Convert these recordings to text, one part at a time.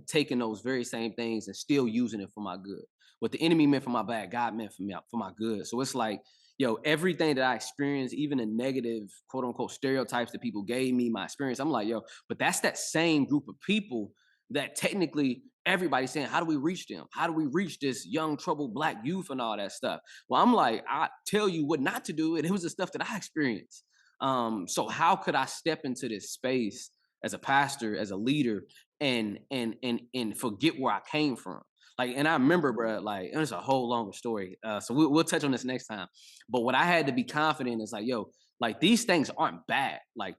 taking those very same things and still using it for my good. What the enemy meant for my bad, God meant for my good. So it's like, yo, everything that I experienced, even the negative quote unquote stereotypes that people gave me, my experience, I'm like, yo, but that's that same group of people that technically everybody's saying, how do we reach them? How do we reach this young, troubled black youth and all that stuff? Well, I'm like, I tell you what not to do, and it was the stuff that I experienced. So how could I step into this space as a pastor, as a leader, and forget where I came from? Like, and I remember, bro, like, and it's a whole longer story. So we'll touch on this next time. But what I had to be confident is like, yo, like these things aren't bad. Like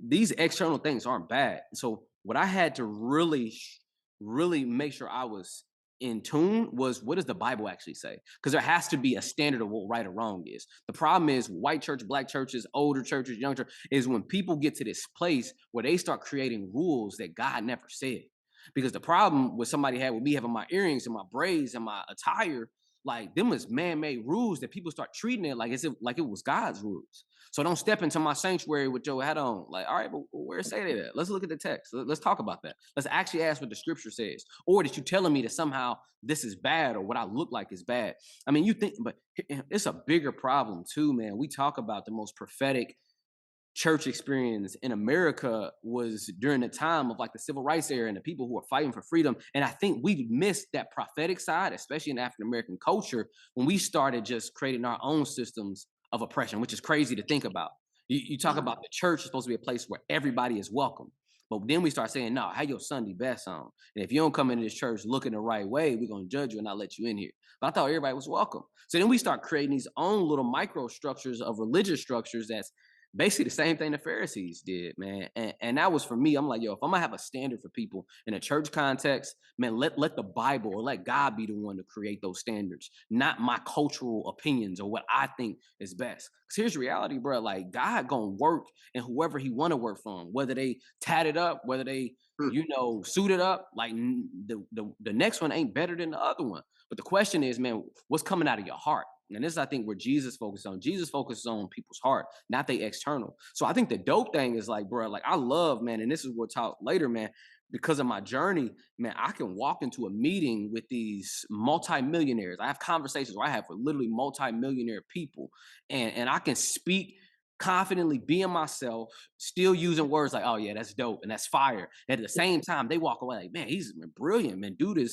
these external things aren't bad. So what I had to really make sure I was in tune was, what does the Bible actually say? Because there has to be a standard of what right or wrong is. The problem is white church, black churches, older churches, young church, is when people get to this place where they start creating rules that God never said. Because the problem with somebody had with me having my earrings and my braids and my attire, like them was man-made rules that people start treating it like as if like it was God's rules. So don't step into my sanctuary with your hat on. Like, all right, but where say that? Let's look at the text. Let's talk about that. Let's actually ask what the scripture says. Or that you telling me that somehow this is bad or what I look like is bad. I mean, you think, but it's a bigger problem too, man. We talk about the most prophetic church experience in America was during the time of like the civil rights era and the people who were fighting for freedom. And I think we missed that prophetic side, especially in African American culture, when we started just creating our own systems of oppression, which is crazy to think about. You talk about the church is supposed to be a place where everybody is welcome. But then we start saying, no, have your Sunday best on. And if you don't come into this church looking the right way, we're going to judge you and not let you in here. But I thought everybody was welcome. So then we start creating these own little micro structures of religious structures that's basically the same thing the Pharisees did, man. And that was for me. I'm like, yo, if I'm gonna have a standard for people in a church context, man, let the Bible or let God be the one to create those standards, not my cultural opinions or what I think is best. Because here's the reality, bro. Like God gonna work in whoever he wanna work from, whether they tatted up, whether they, suited up, like the next one ain't better than the other one. But the question is, man, what's coming out of your heart? And this is, I think, where Jesus focuses on. Jesus focuses on people's heart, not the external. So I think the dope thing is like, bro, like I love, man, and this is what we'll talk later, man, because of my journey, man, I can walk into a meeting with these multimillionaires. I have conversations where I have with literally multimillionaire people, and I can speak confidently, being myself, still using words like, oh yeah, that's dope and that's fire. And at the same time, they walk away like, man, he's brilliant, man. Dude is